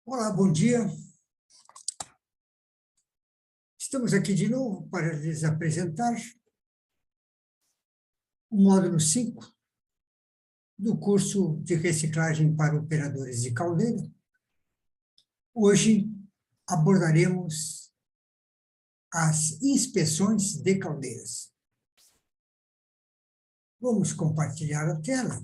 Olá, bom dia. Estamos aqui de novo para lhes apresentar o módulo 5 do curso de reciclagem para operadores de caldeira. Hoje abordaremos as inspeções de caldeiras. Vamos compartilhar a tela.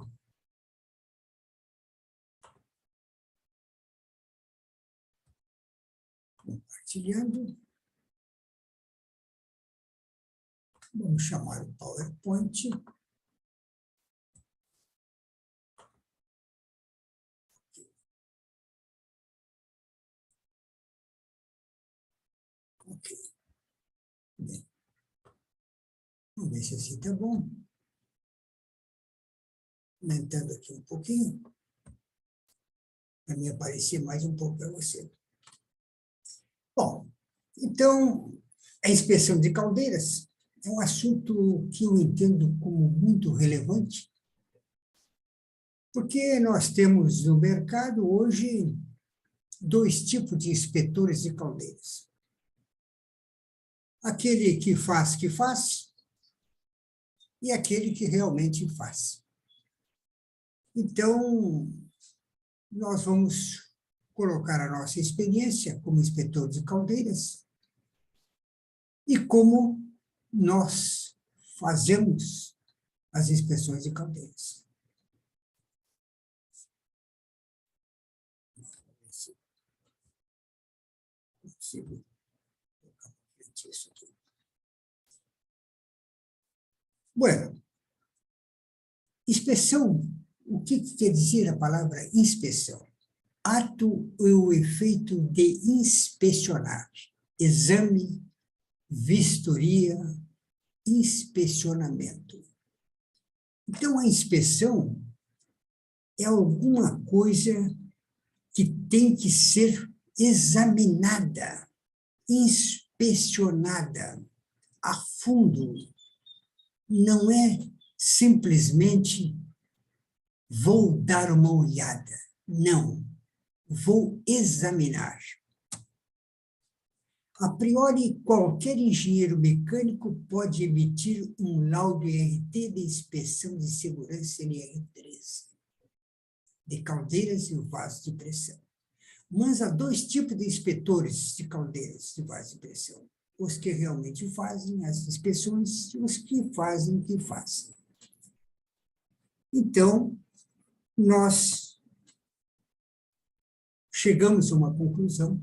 Compartilhando. Vamos chamar o PowerPoint. Ok. Bem. Vamos ver se assim está bom. Aumentando aqui um pouquinho, para me aparecer mais um pouco para você. Bom, então, a inspeção de caldeiras é um assunto que eu entendo como muito relevante, porque nós temos no mercado hoje dois tipos de inspetores de caldeiras. Aquele que faz, e aquele que realmente faz. Então, nós vamos colocar a nossa experiência como inspetor de caldeiras e como nós fazemos as inspeções de caldeiras. Consigo colocar isso aqui. Bueno, inspeção, o que quer dizer a palavra inspeção? Ato ou efeito de inspecionar, exame, vistoria, inspecionamento. Então, a inspeção é alguma coisa que tem que ser examinada, inspecionada a fundo. Não é simplesmente vou dar uma olhada. Não, vou examinar. A priori, qualquer engenheiro mecânico pode emitir um laudo IRT de inspeção de segurança NR13, de caldeiras e vasos de pressão. Mas há dois tipos de inspetores de caldeiras e vasos de pressão. Os que realmente fazem as inspeções e os que fazem o que fazem. Então, nós chegamos a uma conclusão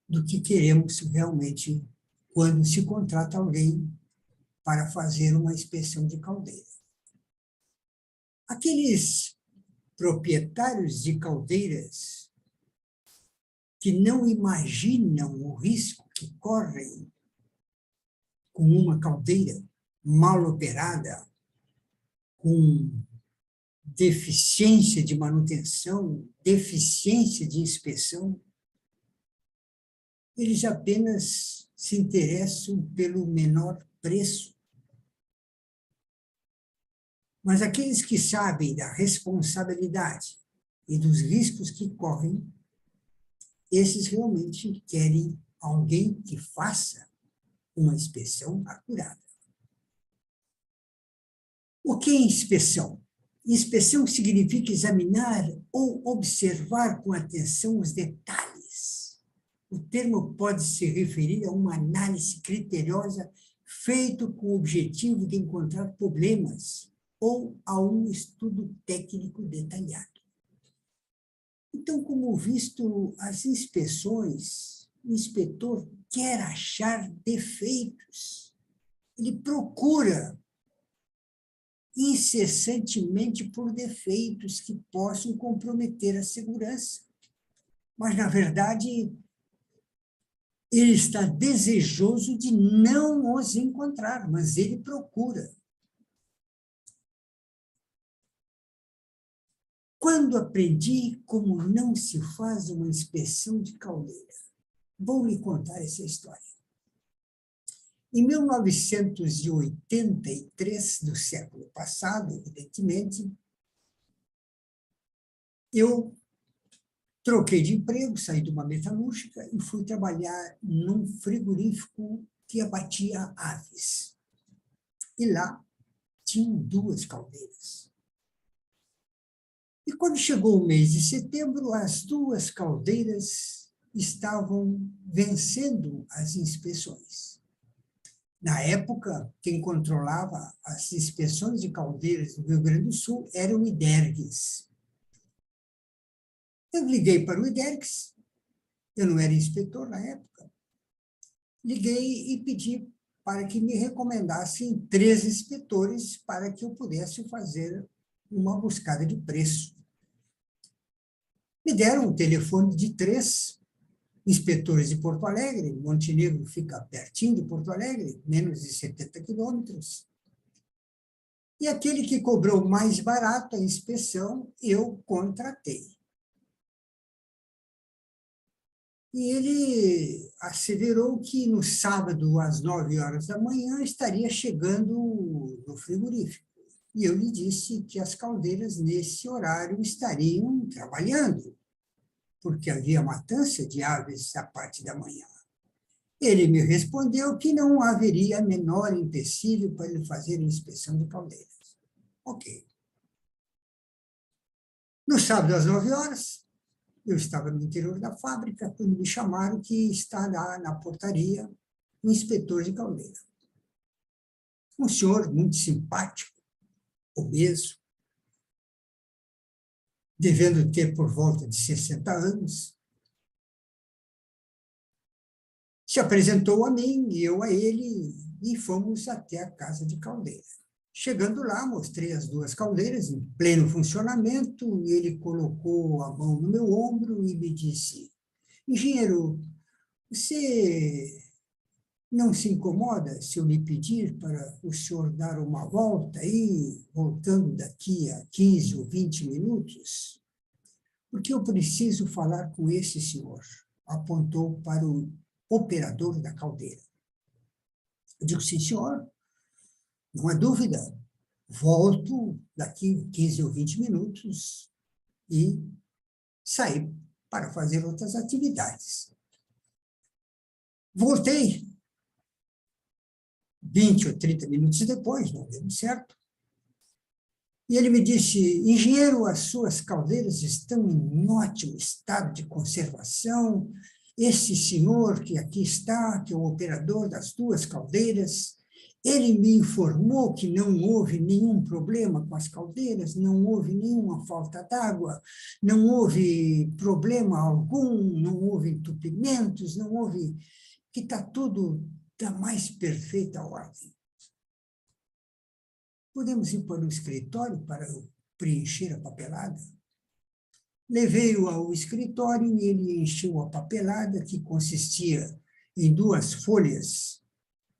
do que queremos realmente quando se contrata alguém para fazer uma inspeção de caldeira. Aqueles proprietários de caldeiras que não imaginam o risco que correm com uma caldeira mal operada, com deficiência de manutenção, deficiência de inspeção, eles apenas se interessam pelo menor preço. Mas aqueles que sabem da responsabilidade e dos riscos que correm, esses realmente querem alguém que faça uma inspeção acurada. O que é inspeção? Inspeção significa examinar ou observar com atenção os detalhes. O termo pode se referir a uma análise criteriosa feita com o objetivo de encontrar problemas ou a um estudo técnico detalhado. Então, como visto, as inspeções, o inspetor quer achar defeitos. Ele procura incessantemente por defeitos que possam comprometer a segurança. Mas, na verdade, ele está desejoso de não os encontrar, mas ele procura. Quando aprendi como não se faz uma inspeção de caldeira, vou lhe contar essa história. Em 1983, do século passado, evidentemente, eu Troquei de emprego, saí de uma metalúrgica e fui trabalhar num frigorífico que abatia aves. E lá tinham 2 caldeiras. E quando chegou o mês de setembro, as 2 caldeiras estavam vencendo as inspeções. Na época, quem controlava as inspeções de caldeiras do Rio Grande do Sul era o IDERGS. Eu liguei para o IDERGS, eu não era inspetor na época, liguei e pedi para que me recomendassem 3 inspetores para que eu pudesse fazer uma buscada de preço. Me deram um telefone de 3 inspetores de Porto Alegre. Montenegro fica pertinho de Porto Alegre, menos de 70 quilômetros. E aquele que cobrou mais barato a inspeção, eu contratei. E ele asseverou que no sábado, às 9 horas da manhã, estaria chegando no frigorífico. E eu lhe disse que as caldeiras, nesse horário, estariam trabalhando, porque havia matança de aves à parte da manhã. Ele me respondeu que não haveria menor empecilho para ele fazer a inspeção de caldeiras. Ok. No sábado, às 9 horas, eu estava no interior da fábrica, quando me chamaram que está lá na portaria o inspetor de caldeira. Um senhor muito simpático, obeso, devendo ter por volta de 60 anos, se apresentou a mim e eu a ele e fomos até a casa de caldeira. Chegando lá, mostrei as 2 caldeiras em pleno funcionamento e ele colocou a mão no meu ombro e me disse: engenheiro, você não se incomoda se eu lhe pedir para o senhor dar uma volta aí, voltando daqui a 15 ou 20 minutos? Porque eu preciso falar com esse senhor. Apontou para o operador da caldeira. Eu digo: sim, senhor, não há dúvida. Volto daqui 15 ou 20 minutos e saí para fazer outras atividades. Voltei 20 ou 30 minutos depois, não deu certo. E ele me disse: engenheiro, as suas caldeiras estão em ótimo estado de conservação. Esse senhor que aqui está, que é o operador das 2 caldeiras, ele me informou que não houve nenhum problema com as caldeiras, não houve nenhuma falta d'água, não houve problema algum, não houve entupimentos, não houve, que está tudo da mais perfeita ordem. Podemos ir para o escritório para eu preencher a papelada? Levei-o ao escritório e ele encheu a papelada, que consistia em 2 folhas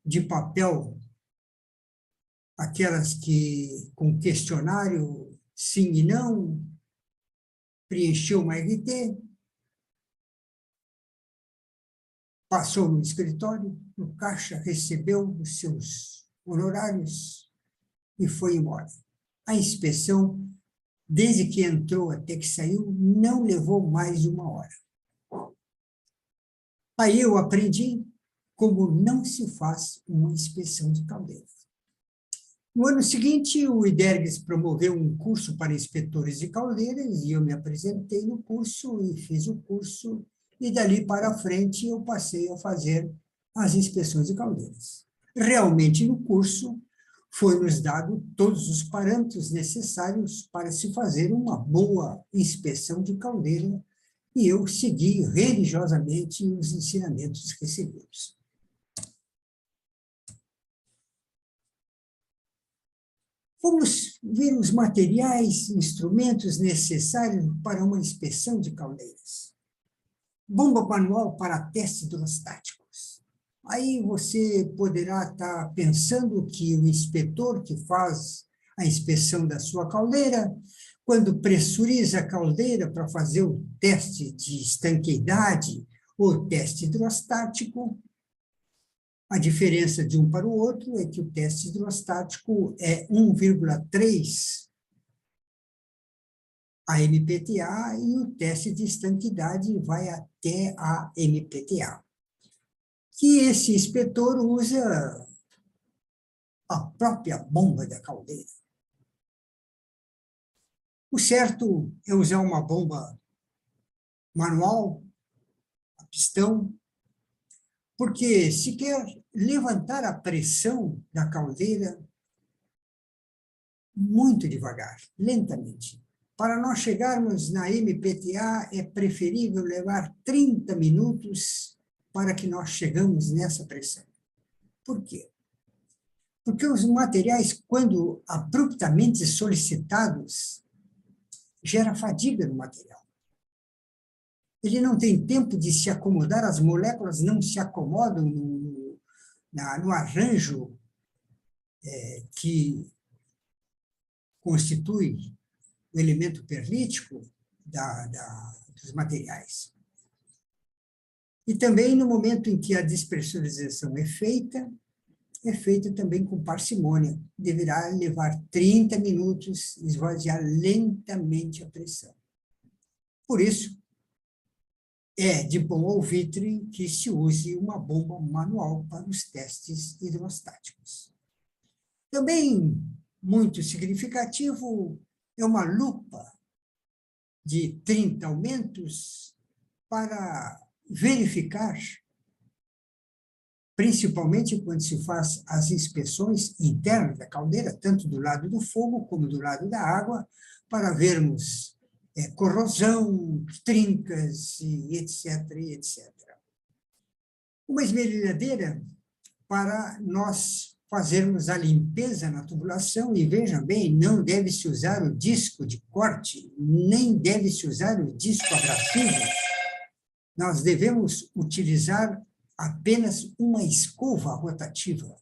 de papel, aquelas que com questionário sim e não, preencheu uma RT, passou no escritório, no caixa, recebeu os seus honorários e foi embora. A inspeção, desde que entrou até que saiu, não levou mais de 1 hora. Aí eu aprendi como não se faz uma inspeção de caldeiras. No ano seguinte, o IDERGS promoveu um curso para inspetores de caldeiras e eu me apresentei no curso e fiz o curso, e dali para frente eu passei a fazer as inspeções de caldeiras. Realmente, no curso, foi-nos dado todos os parâmetros necessários para se fazer uma boa inspeção de caldeira e eu segui religiosamente os ensinamentos recebidos. Vamos ver os materiais, instrumentos necessários para uma inspeção de caldeiras. Bomba manual para testes hidrostáticos. Aí você poderá estar pensando que o inspetor que faz a inspeção da sua caldeira, quando pressuriza a caldeira para fazer o teste de estanqueidade ou teste hidrostático, a diferença de um para o outro é que o teste hidrostático é 1,3 a MPTA e o teste de estanquidade vai até a MPTA. Que esse inspetor usa a própria bomba da caldeira. O certo é usar uma bomba manual, a pistão, porque se quer levantar a pressão da caldeira muito devagar, lentamente. Para nós chegarmos na MPTA, é preferível levar 30 minutos para que nós chegamos nessa pressão. Por quê? Porque os materiais, quando abruptamente solicitados, gera fadiga no material. Ele não tem tempo de se acomodar, as moléculas não se acomodam no arranjo que constitui o elemento perlítico dos materiais. E também no momento em que a despressurização é feita também com parcimônia. Deverá levar 30 minutos, esvaziar lentamente a pressão. Por isso, é de bom alvitre que se use uma bomba manual para os testes hidrostáticos. Também muito significativo é uma lupa de 30 aumentos para verificar, principalmente quando se faz as inspeções internas da caldeira, tanto do lado do fogo como do lado da água, para vermos corrosão, trincas, e etc, e etc. Uma esmerilhadeira para nós fazermos a limpeza na tubulação, e veja bem, não deve-se usar o disco de corte, nem deve-se usar o disco abrasivo. Nós devemos utilizar apenas uma escova rotativa,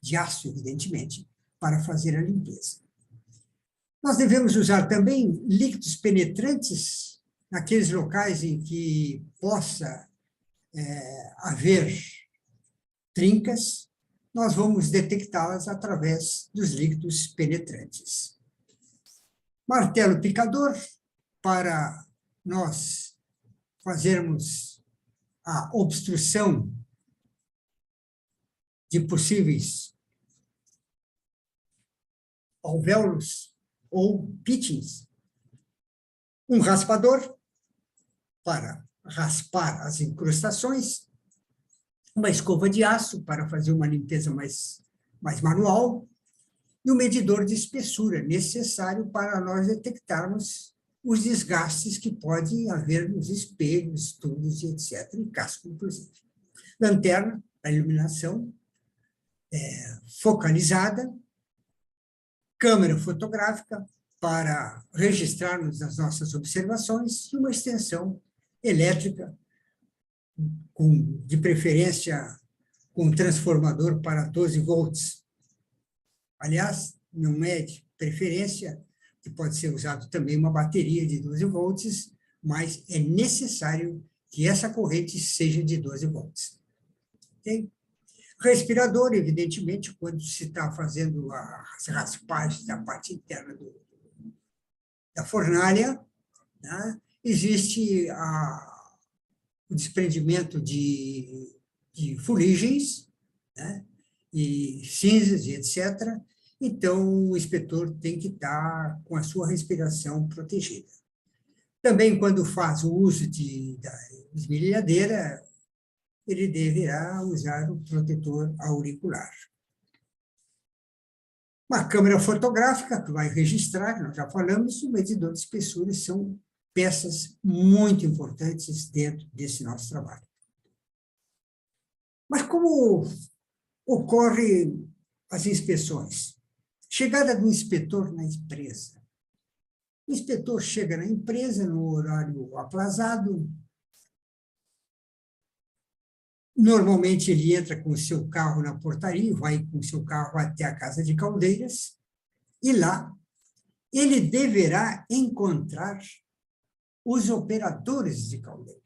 de aço, evidentemente, para fazer a limpeza. Nós devemos usar também líquidos penetrantes naqueles locais em que possa haver trincas, nós vamos detectá-las através dos líquidos penetrantes. Martelo picador, para nós fazermos a obstrução de possíveis alvéolos ou pitchings. Um raspador, para raspar as incrustações. Uma escova de aço, para fazer uma limpeza mais manual. E um medidor de espessura, necessário para nós detectarmos os desgastes que pode haver nos espelhos, tubos, etc., e casco, inclusive. Lanterna, para iluminação focalizada. Câmera fotográfica, para registrarmos as nossas observações, e uma extensão elétrica, de preferência com transformador para 12 volts. Aliás, não é de preferência, que pode ser usado também uma bateria de 12 volts, mas é necessário que essa corrente seja de 12 volts. Okay? Respirador, evidentemente, quando se está fazendo as raspagens da parte interna da fornalha, né, existe o desprendimento de fuligens, né, e cinzas, e etc. Então, o inspetor tem que estar com a sua respiração protegida. Também, quando faz o uso da esmerilhadeira, ele deverá usar o protetor auricular. Uma câmera fotográfica que vai registrar, nós já falamos, o medidor de espessura são peças muito importantes dentro desse nosso trabalho. Mas como ocorrem as inspeções? Chegada do inspetor na empresa. O inspetor chega na empresa no horário aplazado. Normalmente, ele entra com o seu carro na portaria, vai com o seu carro até a Casa de Caldeiras, e lá ele deverá encontrar os operadores de caldeira.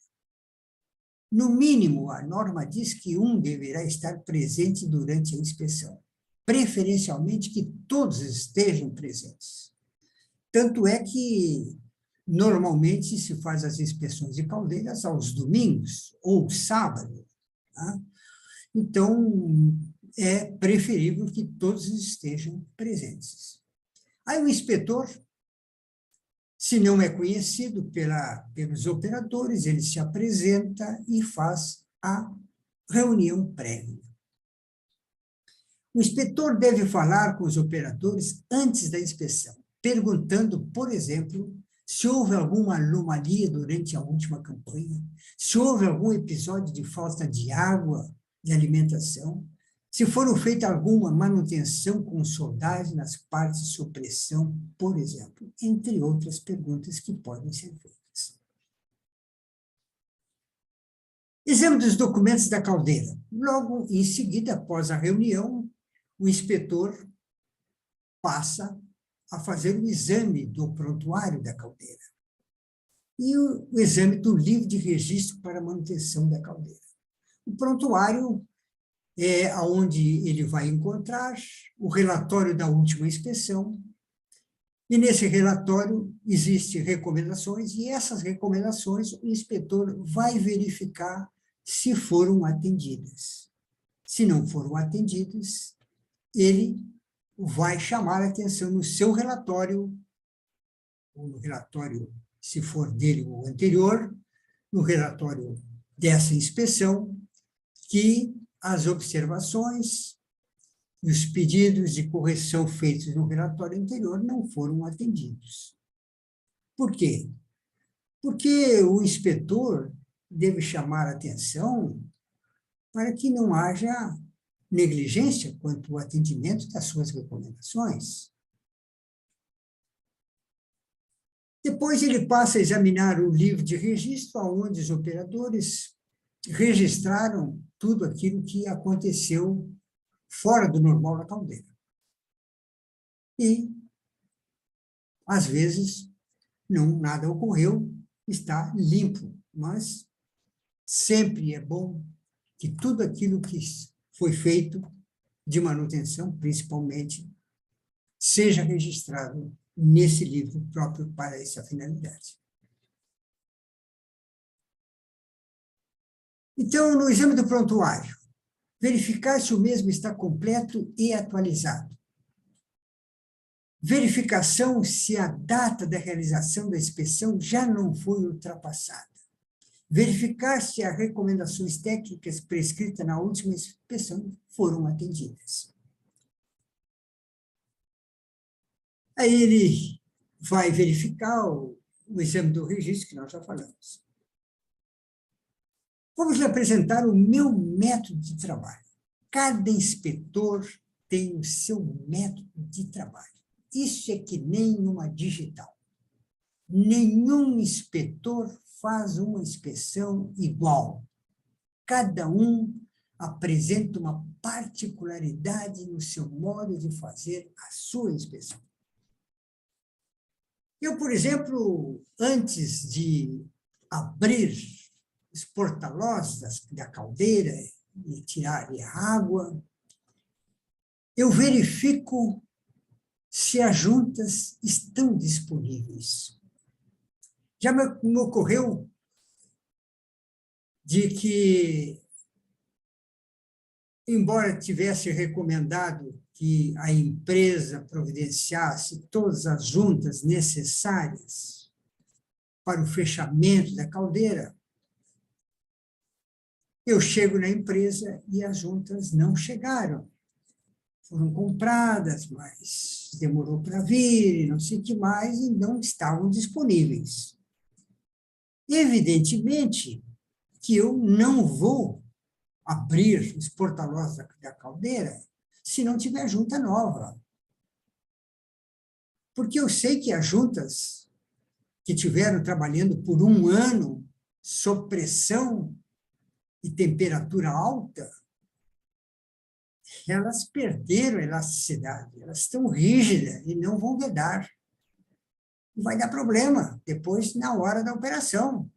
No mínimo, a norma diz que um deverá estar presente durante a inspeção, preferencialmente que todos estejam presentes. Tanto é que, normalmente, se faz as inspeções de caldeiras aos domingos ou sábado. Tá? Então, é preferível que todos estejam presentes. Aí o inspetor, se não é conhecido pelos operadores, ele se apresenta e faz a reunião prévia. O inspetor deve falar com os operadores antes da inspeção, perguntando, por exemplo, se houve alguma anomalia durante a última campanha, se houve algum episódio de falta de água, de alimentação, se foram feitas alguma manutenção com soldagem nas partes de supressão, por exemplo, entre outras perguntas que podem ser feitas. Exame dos documentos da caldeira. Logo em seguida, após a reunião, o inspetor passa a fazer o exame do prontuário da caldeira e o exame do livro de registro para manutenção da caldeira. O prontuário é onde ele vai encontrar o relatório da última inspeção, e nesse relatório existem recomendações, e essas recomendações o inspetor vai verificar se foram atendidas. Se não foram atendidas, ele vai chamar a atenção no seu relatório, ou no relatório, se for dele ou anterior, no relatório dessa inspeção, que as observações e os pedidos de correção feitos no relatório anterior não foram atendidos. Por quê? Porque o inspetor deve chamar a atenção para que não haja negligência quanto ao atendimento das suas recomendações. Depois ele passa a examinar o livro de registro, onde os operadores registraram tudo aquilo que aconteceu fora do normal na caldeira. E, às vezes, nada ocorreu, está limpo, mas sempre é bom que tudo aquilo que foi feito de manutenção, principalmente, seja registrado nesse livro próprio para essa finalidade. Então, no exame do prontuário, verificar se o mesmo está completo e atualizado. Verificação se a data da realização da inspeção já não foi ultrapassada. Verificar se as recomendações técnicas prescritas na última inspeção foram atendidas. Aí ele vai verificar o exame do registro, que nós já falamos. Vamos lhe apresentar o meu método de trabalho. Cada inspetor tem o seu método de trabalho. Isso é que nem uma digital. Nenhum inspetor faz uma inspeção igual. Cada um apresenta uma particularidade no seu modo de fazer a sua inspeção. Eu, por exemplo, antes de abrir os porta-lós da caldeira e tirar a água, eu verifico se as juntas estão disponíveis. Já me ocorreu de que, embora tivesse recomendado que a empresa providenciasse todas as juntas necessárias para o fechamento da caldeira, eu chego na empresa e as juntas não chegaram. Foram compradas, mas demorou para vir, e não sei o que mais, e não estavam disponíveis. Evidentemente que eu não vou abrir os porta-lós da caldeira se não tiver junta nova. Porque eu sei que as juntas que tiveram trabalhando por um ano sob pressão e temperatura alta, elas perderam a elasticidade, elas estão rígidas e não vão vedar. Vai dar problema depois na hora da operação.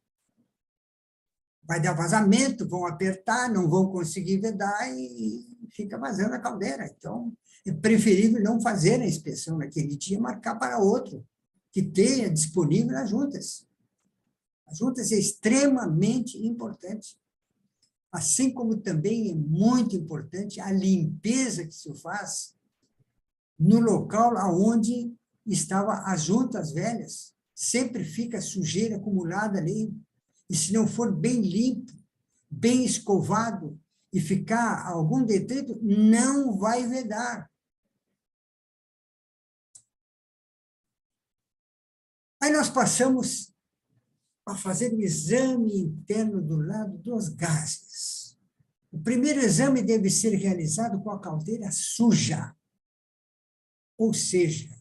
Vai dar vazamento, vão apertar, não vão conseguir vedar e fica vazando a caldeira. Então, é preferível não fazer a inspeção naquele dia, marcar para outro. que tenha disponível as juntas. As juntas é extremamente importante. Assim como também é muito importante a limpeza que se faz no local onde estavam as juntas velhas. Sempre fica sujeira acumulada ali. E se não for bem limpo, bem escovado, e ficar algum detrito, não vai vedar. Aí nós passamos a fazer o exame interno do lado dos gases. O primeiro exame deve ser realizado com a caldeira suja, ou seja,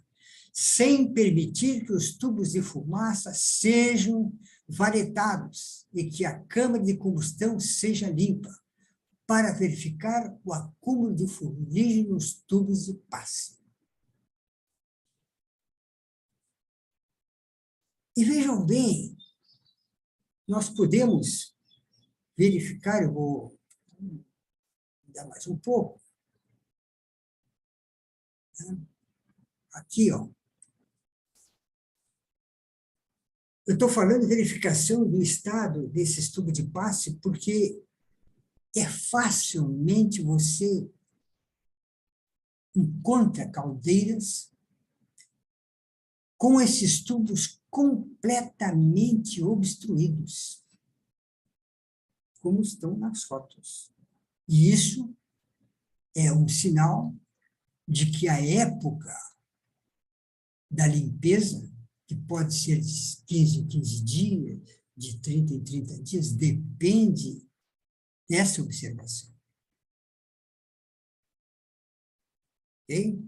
sem permitir que os tubos de fumaça sejam varetados e que a câmara de combustão seja limpa, para verificar o acúmulo de fuligem nos tubos de passe. E vejam bem, nós podemos verificar, eu vou dar mais um pouco, aqui, ó. Eu estou falando de verificação do estado desses tubos de passe, porque é facilmente você encontra caldeiras com esses tubos completamente obstruídos, como estão nas fotos. E isso é um sinal de que a época da limpeza, que pode ser de 15 em 15 dias, de 30 em 30 dias, depende dessa observação. Ok?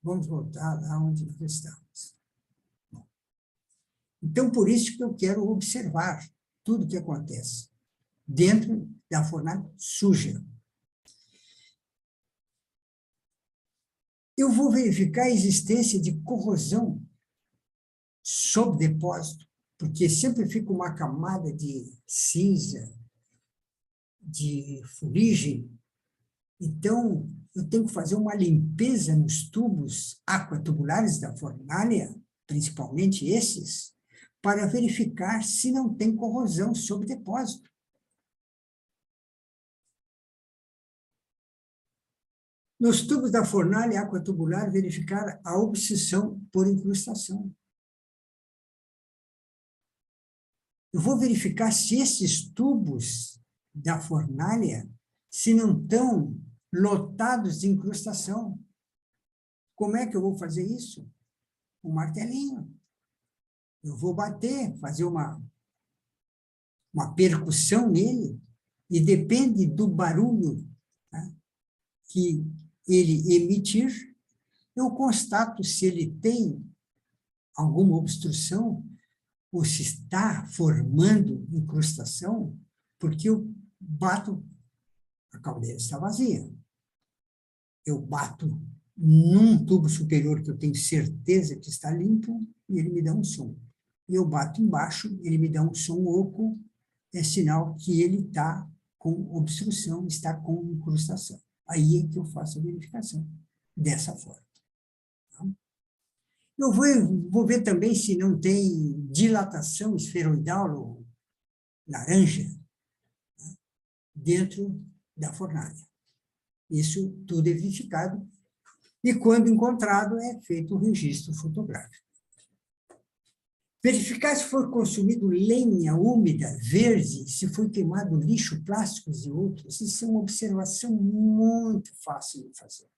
Vamos voltar lá onde nós estamos. Bom, então, por isso que eu quero observar tudo o que acontece dentro da fornalha suja. Eu vou verificar a existência de corrosão sob depósito, porque sempre fica uma camada de cinza, de fuligem. Então, eu tenho que fazer uma limpeza nos tubos aquatubulares da fornalha, principalmente esses, para verificar se não tem corrosão sob depósito. Nos tubos da fornalha aquatubular, verificar a obstrução por incrustação. Eu vou verificar se esses tubos da fornalha, se não estão lotados de incrustação. Como é que eu vou fazer isso? Um martelinho. Eu vou bater, fazer uma percussão nele, e depende do barulho, tá, que ele emitir, eu constato se ele tem alguma obstrução ou se está formando incrustação, porque eu bato, a caldeira está vazia. Eu bato num tubo superior que eu tenho certeza que está limpo e ele me dá um som. Eu bato embaixo, ele me dá um som oco, é sinal que ele está com obstrução, está com incrustação. Aí é que eu faço a verificação, dessa forma. Tá? Eu vou ver também se não tem dilatação esferoidal ou laranja, tá, dentro da fornalha. Isso tudo é verificado. E, quando encontrado, é feito o registro fotográfico. Verificar se foi consumido lenha úmida, verde, se foi queimado lixo, plásticos e outros. Isso é uma observação muito fácil de fazer.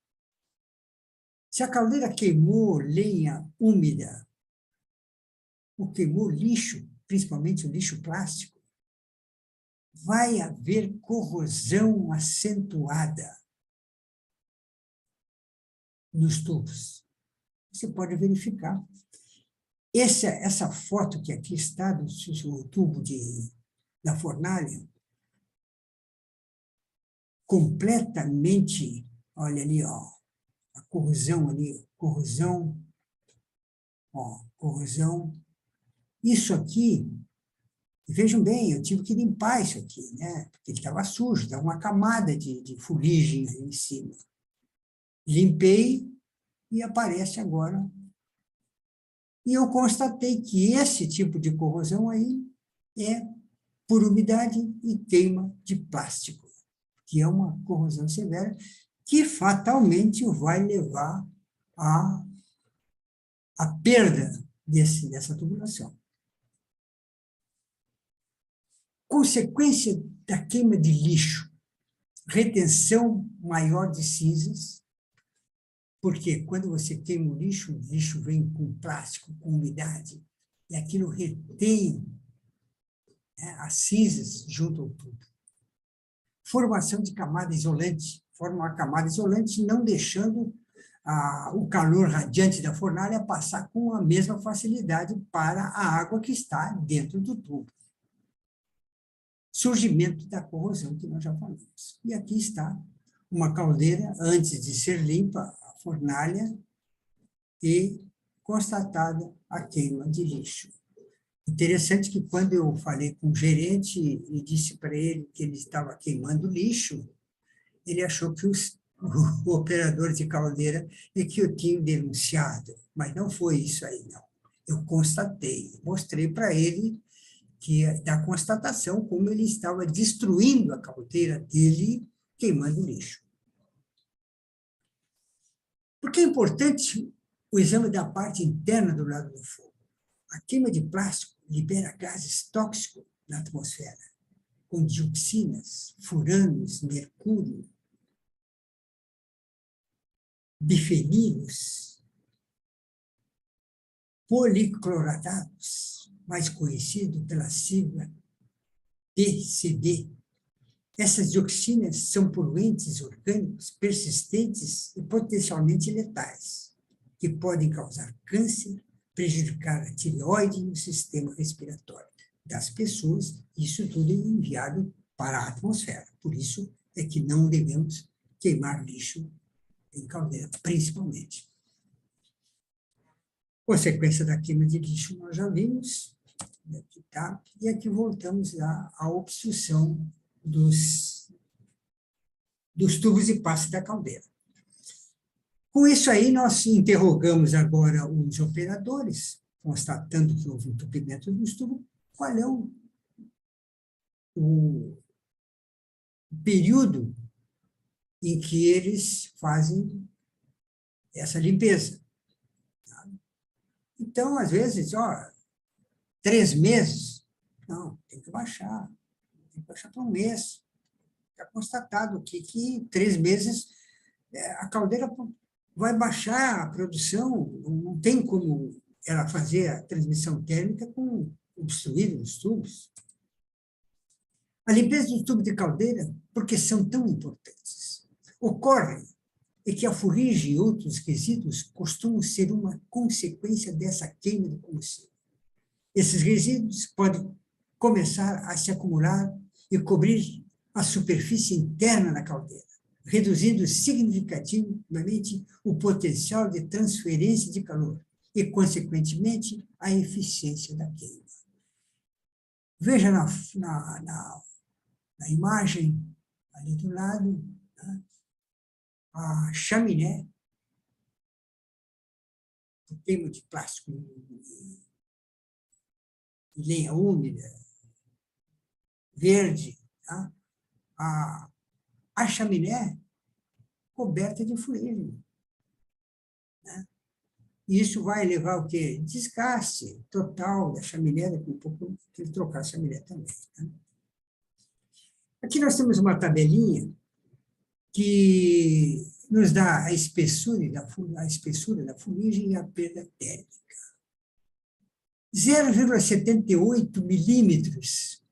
Se a caldeira queimou lenha úmida, ou queimou lixo, principalmente o lixo plástico, vai haver corrosão acentuada nos tubos. Você pode verificar. Essa foto que aqui está do tubo da fornalha, completamente, olha ali, ó, a corrosão ali, corrosão, ó, corrosão. Isso aqui, vejam bem, eu tive que limpar isso aqui, né? Porque ele estava sujo, estava uma camada de fuligem aí em cima. Limpei e aparece agora E eu constatei que esse tipo de corrosão aí é por umidade e queima de plástico, que é uma corrosão severa que fatalmente vai levar à perda dessa tubulação. Consequência da queima de lixo, retenção maior de cinzas, porque quando você queima o lixo vem com plástico, com umidade, e aquilo retém, né, as cinzas junto ao tubo. Formação de camada isolante, forma uma camada isolante não deixando o calor radiante da fornalha passar com a mesma facilidade para a água que está dentro do tubo. Surgimento da corrosão, que nós já falamos. E aqui está uma caldeira, antes de ser limpa, a fornalha, e constatada a queima de lixo. Interessante que quando eu falei com o gerente e disse para ele que ele estava queimando lixo, ele achou que o operador de caldeira é que eu tinha denunciado, mas não foi isso aí, não. Eu constatei, mostrei para ele que da constatação como ele estava destruindo a caldeira dele, queimando lixo. Por que é importante o exame da parte interna do lado do fogo? A queima de plástico libera gases tóxicos na atmosfera, com dioxinas, furanos, mercúrio, bifenilos, policloradados, mais conhecido pela sigla PCB. Essas dioxinas são poluentes orgânicos persistentes e potencialmente letais, que podem causar câncer, prejudicar a tireoide e o sistema respiratório das pessoas. Isso tudo é enviado para a atmosfera. Por isso é que não devemos queimar lixo em caldeira, principalmente. Consequência da queima de lixo nós já vimos, aqui tá, e aqui voltamos à obstrução dos tubos de passe da caldeira. Com isso aí, nós interrogamos agora os operadores, constatando que houve entupimento dos tubos, qual é o período em que eles fazem essa limpeza. Então, às vezes, 3 meses, não, tem que baixar para 1 mês. Está constatado aqui que 3 meses a caldeira vai baixar a produção, não tem como ela fazer a transmissão térmica com obstruído os tubos. A limpeza dos tubos de caldeira, por que são tão importantes? Ocorre que a fuligem e outros resíduos costumam ser uma consequência dessa queima de combustível. Esses resíduos podem começar a se acumular e cobrir a superfície interna da caldeira, reduzindo significativamente o potencial de transferência de calor e, consequentemente, a eficiência da queima. Veja na imagem ali do lado, né, a chaminé, o queima de plástico e lenha úmida, verde, tá? A chaminé coberta de fuligem, né? E isso vai levar o quê? Desgaste total da chaminé, daqui a pouco tem que trocar a chaminé também. Né? Aqui nós temos uma tabelinha que nos dá a espessura da fuligem e a perda térmica. 0,78 milímetros,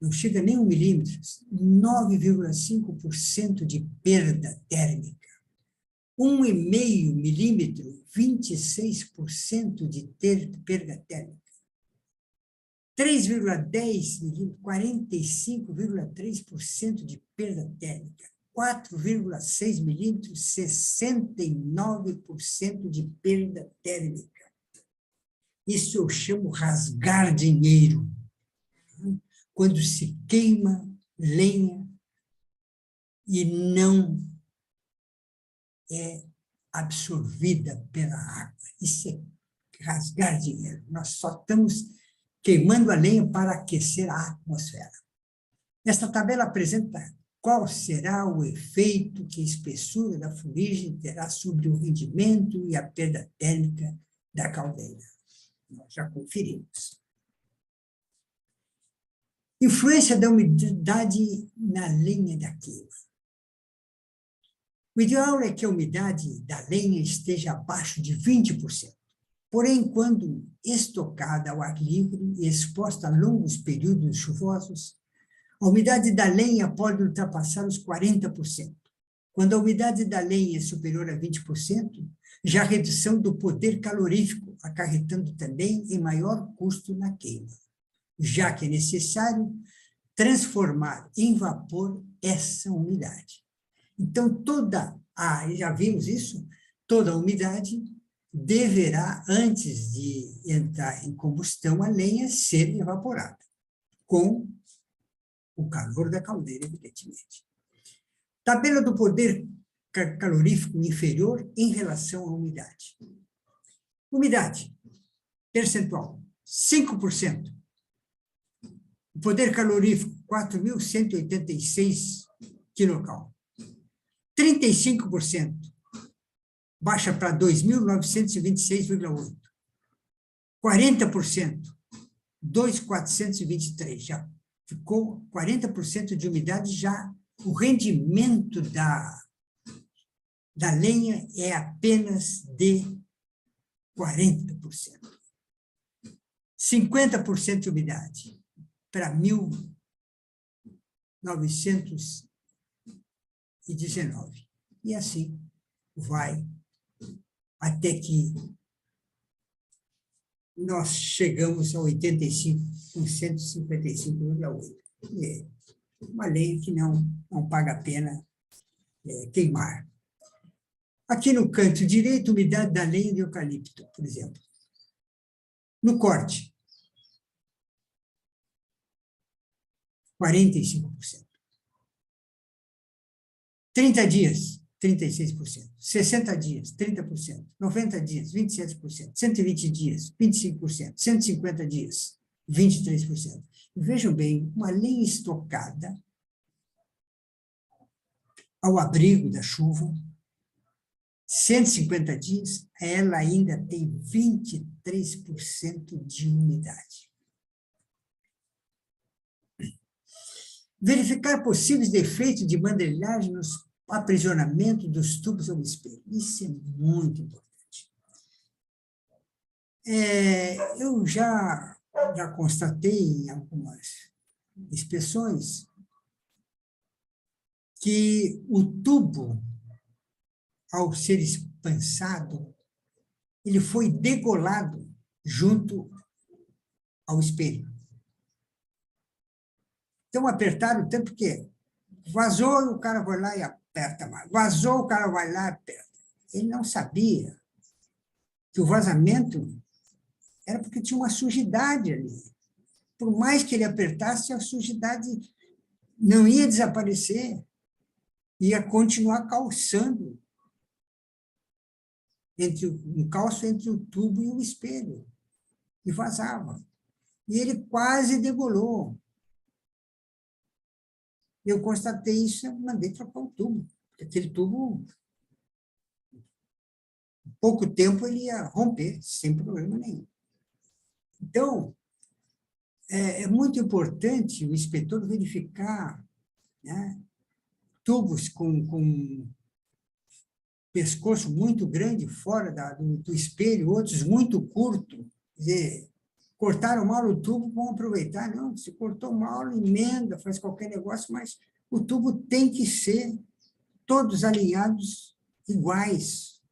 não chega nem 1 milímetro, 9,5% de perda térmica. 1,5 milímetro, 26% de perda térmica. 3,10 milímetros, 45,3% de perda térmica. 4,6 milímetros, 69% de perda térmica. Isso eu chamo rasgar dinheiro. Quando se queima lenha e não é absorvida pela água. Isso é rasgar dinheiro. Nós só estamos queimando a lenha para aquecer a atmosfera. Esta tabela apresenta qual será o efeito que a espessura da fuligem terá sobre o rendimento e a perda térmica da caldeira. Nós já conferimos. Influência da umidade na lenha da queima. O ideal é que a umidade da lenha esteja abaixo de 20%. Porém, quando estocada ao ar livre e exposta a longos períodos chuvosos, a umidade da lenha pode ultrapassar os 40%. Quando a umidade da lenha é superior a 20%, já há redução do poder calorífico, acarretando também em maior custo na queima, já que é necessário transformar em vapor essa umidade. Então, já vimos isso, toda a umidade deverá, antes de entrar em combustão, a lenha ser evaporada, com o calor da caldeira, evidentemente. Tabela do poder calorífico inferior em relação à umidade. Umidade, percentual, 5%. O poder calorífico, 4.186 kcal. 35%, baixa para 2.926,8. 40%, 2.423, já ficou 40% de umidade, já o rendimento da lenha é apenas de 40%. 50% de umidade para 1.919. E assim vai até que nós chegamos a 85 com 155,8. É uma lei que não paga a pena queimar. Aqui no canto direito, umidade da lenha de eucalipto, por exemplo. No corte, 45%. 30 dias, 36%. 60 dias, 30%. 90 dias, 27%. 120 dias, 25%. 150 dias, 23%. Vejam bem, uma lenha estocada ao abrigo da chuva, 150 dias, ela ainda tem 23% de umidade. Verificar possíveis defeitos de mandrilhagem nos aprisionamento dos tubos ao espelho. Isso é muito importante. Eu já constatei em algumas inspeções que o tubo, ao ser espansado, ele foi degolado junto ao espelho. Então, apertaram tanto que vazou e o cara vai lá e aperta mais. Vazou, o cara vai lá e aperta. Ele não sabia que o vazamento era porque tinha uma sujidade ali. Por mais que ele apertasse, a sujidade não ia desaparecer, ia continuar calçando um calço entre o tubo e o espelho, e vazava. E ele quase degolou. Eu constatei isso, mandei trocar o tubo. Aquele tubo, em pouco tempo, ele ia romper, sem problema nenhum. Então, é muito importante o inspetor verificar, né, tubos com pescoço muito grande fora do espelho, outros muito curto. Quer dizer, cortaram mal o tubo, vão aproveitar. Não, se cortou mal, emenda, faz qualquer negócio, mas o tubo tem que ser todos alinhados iguais.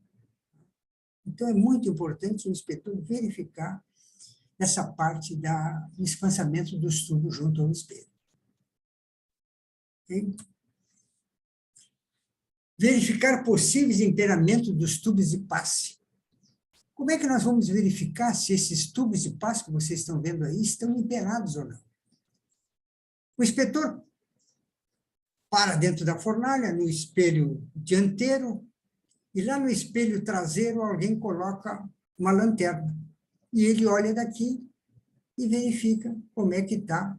Então, é muito importante o inspetor verificar essa parte do espaçamento dos tubos junto ao espelho. Okay? Verificar possíveis emperamentos dos tubos de passe. Como é que nós vamos verificar se esses tubos de passe que vocês estão vendo aí estão emperados ou não? O inspetor para dentro da fornalha, no espelho dianteiro, e lá no espelho traseiro alguém coloca uma lanterna. e ele olha daqui e verifica como é que está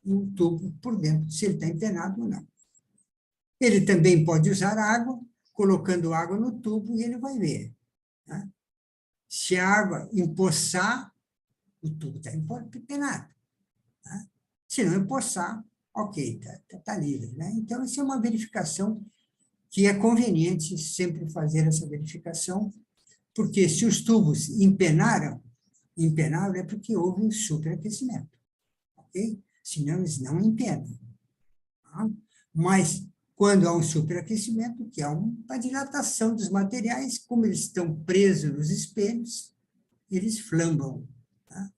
o tubo por dentro, se ele está empenado ou não. Ele também pode usar água, colocando água no tubo, e ele vai ver. Né? Se a água empoçar, o tubo está empenado. Né? Se não empoçar, ok, está livre. Né? Então, isso é uma verificação que é conveniente sempre fazer essa verificação, porque se os tubos empenaram é porque houve um superaquecimento, ok? Senão eles não empenam. Tá? Mas, quando há um superaquecimento, que é uma dilatação dos materiais, como eles estão presos nos espelhos, eles flambam. Tá?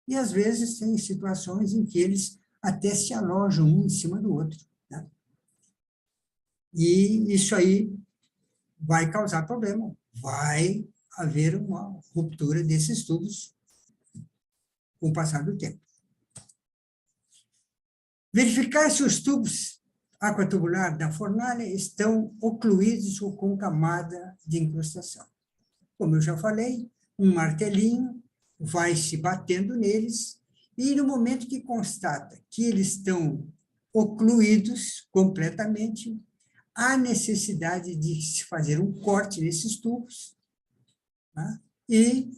E, às vezes, tem situações em que eles até se alojam um em cima do outro. Tá? E isso aí vai causar problema. Vai haver uma ruptura desses tubos com o passar do tempo. Verificar se os tubos aquatubular da fornalha estão ocluídos ou com camada de incrustação. Como eu já falei, um martelinho vai se batendo neles e, no momento que constata que eles estão ocluídos completamente, há necessidade de se fazer um corte nesses tubos, né? E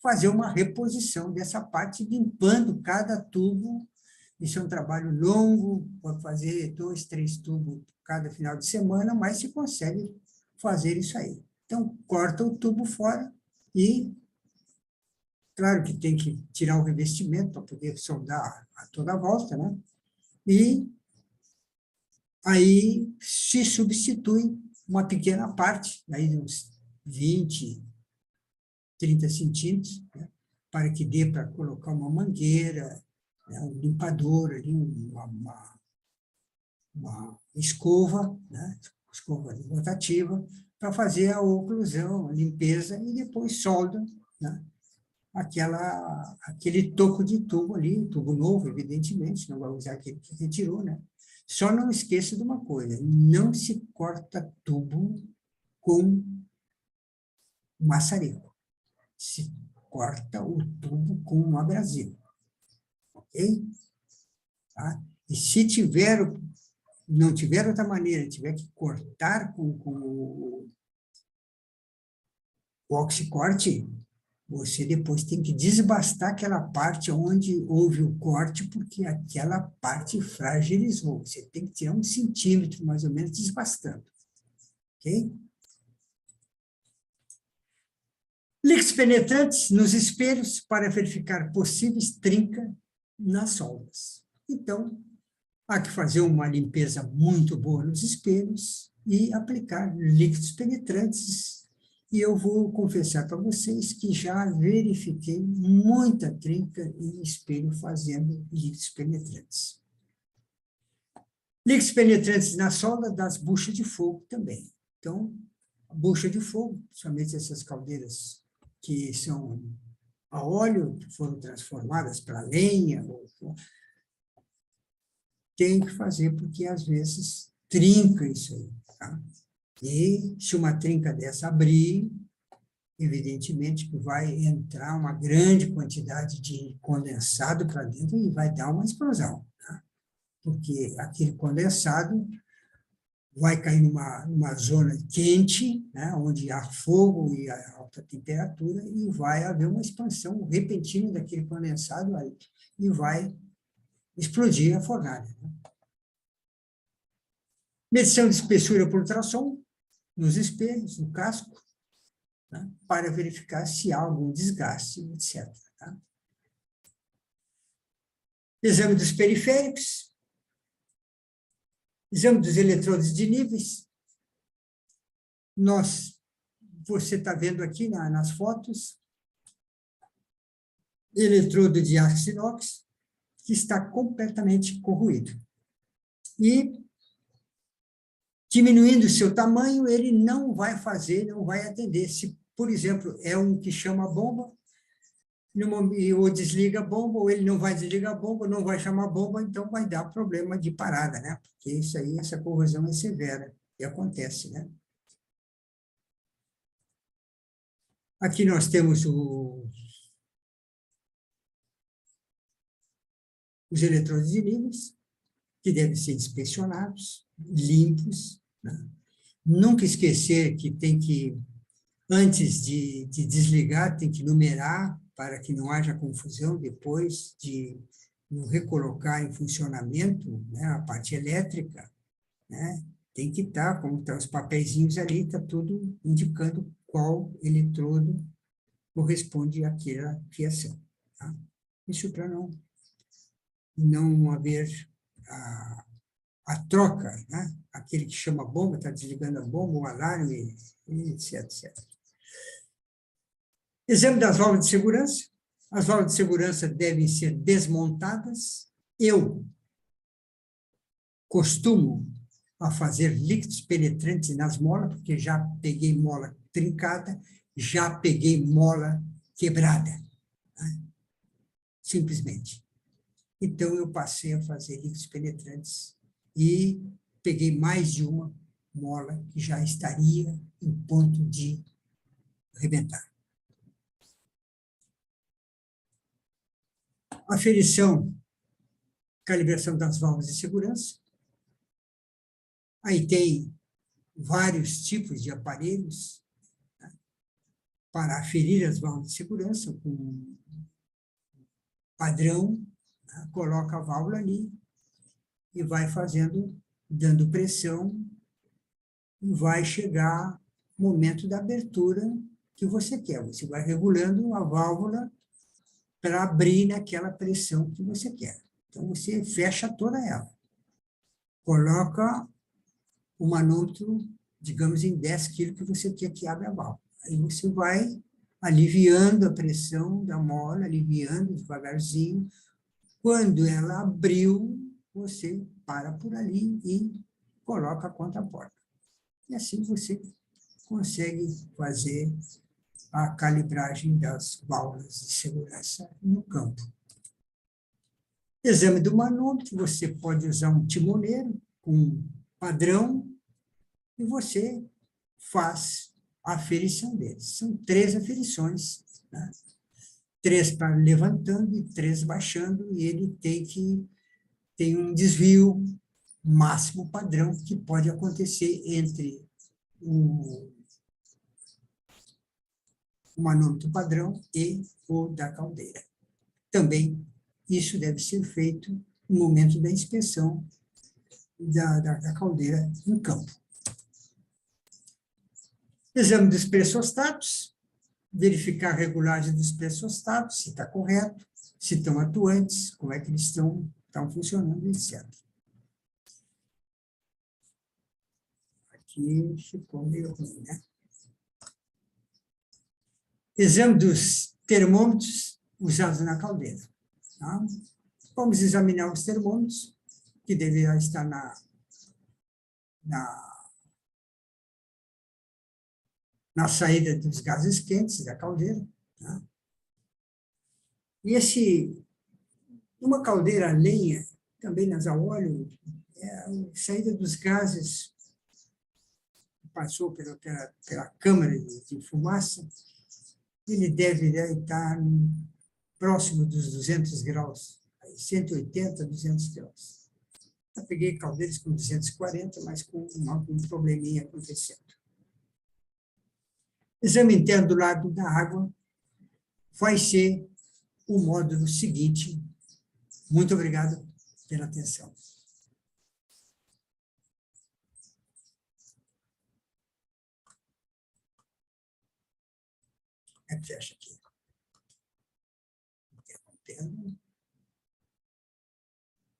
fazer uma reposição dessa parte, limpando cada tubo. Isso é um trabalho longo, pode fazer 2, 3 tubos cada final de semana, mas se consegue fazer isso aí. Então, corta o tubo fora e, claro que tem que tirar o revestimento para poder soldar a toda a volta, né? E aí se substitui uma pequena parte, aí de uns 20, 30 centímetros, né? Para que dê para colocar uma mangueira, né? Um limpador ali, uma escova, né? Escova rotativa, para fazer a oclusão, a limpeza, e depois solda, né? Aquele toco de tubo ali, tubo novo, evidentemente, não vai usar aquele que retirou, né? Só não esqueça de uma coisa, não se corta tubo com maçarico, se corta o tubo com um abrasivo, ok? Tá? E se não tiver outra maneira, tiver que cortar com o oxicorte, você depois tem que desbastar aquela parte onde houve o corte, porque aquela parte fragilizou. Você tem que tirar 1 centímetro, mais ou menos, desbastando. Ok? Líquidos penetrantes nos espelhos para verificar possíveis trincas nas soldas. Então, há que fazer uma limpeza muito boa nos espelhos e aplicar líquidos penetrantes. E eu vou confessar para vocês que já verifiquei muita trinca em espelho fazendo líquidos penetrantes. Líquidos penetrantes na solda das buchas de fogo também. Então, a bucha de fogo, somente essas caldeiras que são a óleo, que foram transformadas para lenha, tem que fazer, porque às vezes trinca isso aí. Tá? E se uma trinca dessa abrir, evidentemente que vai entrar uma grande quantidade de condensado para dentro e vai dar uma explosão, tá? Porque aquele condensado vai cair numa zona quente, né, onde há fogo e alta temperatura, e vai haver uma expansão repentina daquele condensado aí, e vai explodir a fornalha. Né? Medição de espessura por ultrassom, nos espelhos, no casco, né, para verificar se há algum desgaste, etc. Tá? Exame dos periféricos, exame dos eletrodos de níveis. Você está vendo aqui nas fotos, eletrodo de aço inox, que está completamente corroído. E, diminuindo o seu tamanho, ele não vai atender. Se, por exemplo, é um que chama a bomba, ou desliga a bomba, ou ele não vai desligar a bomba, não vai chamar a bomba, então vai dar problema de parada, né? Porque isso aí, essa corrosão é severa, e acontece, né? Aqui nós temos os eletrodos livres, que devem ser inspecionados, limpos, né? Nunca esquecer que tem que, antes de desligar, tem que numerar para que não haja confusão depois de recolocar em funcionamento, né, a parte elétrica, né? Tem que estar, como estão os papeizinhos ali, está tudo indicando qual eletrodo corresponde àquela fiação. Tá? Isso para não haver a troca, né? Aquele que chama a bomba, está desligando a bomba, o alarme, etc, etc. Exame das válvulas de segurança. As válvulas de segurança devem ser desmontadas. Eu costumo a fazer líquidos penetrantes nas molas, porque já peguei mola trincada, já peguei mola quebrada, né? Simplesmente. Então, eu passei a fazer líquidos penetrantes e peguei mais de uma mola que já estaria em ponto de arrebentar. Aferição, calibração das válvulas de segurança. Aí tem vários tipos de aparelhos, né, para aferir as válvulas de segurança, com padrão, né, coloca a válvula ali e vai fazendo, dando pressão, e vai chegar o momento da abertura que você quer. Você vai regulando a válvula para abrir naquela pressão que você quer. Então, você fecha toda ela. Coloca o manômetro, digamos, em 10 quilos que você quer que abra a válvula. Aí você vai aliviando a pressão da mola, aliviando devagarzinho. Quando ela abriu, você para por ali e coloca a contraporta. E assim você consegue fazer a calibragem das válvulas de segurança no campo. Exame do manômetro, você pode usar um timoneiro com padrão e você faz a aferição deles. São 3 aferições, né? 3 para levantando e 3 baixando, e ele tem um desvio máximo padrão que pode acontecer entre o manômetro padrão e o da caldeira. Também isso deve ser feito no momento da inspeção da caldeira em campo. Exame dos pressostatos, verificar a regulagem dos pressostatos, se está correto, se estão atuantes, como é que eles estão funcionando, etc. Aqui ficou meio ruim, né? Exame dos termômetros usados na caldeira. Tá? Vamos examinar os termômetros, que deverá estar na saída dos gases quentes da caldeira. Tá? E uma caldeira a lenha, também nas a óleo, a saída dos gases passou pela câmara de fumaça, ele deve estar próximo dos 200 graus, 180, 200 graus. Eu peguei caldeiras com 240, mas com um probleminha acontecendo. Exame interno do lado da água vai ser o módulo seguinte. Muito obrigado pela atenção. Fecha aqui. Interrompendo.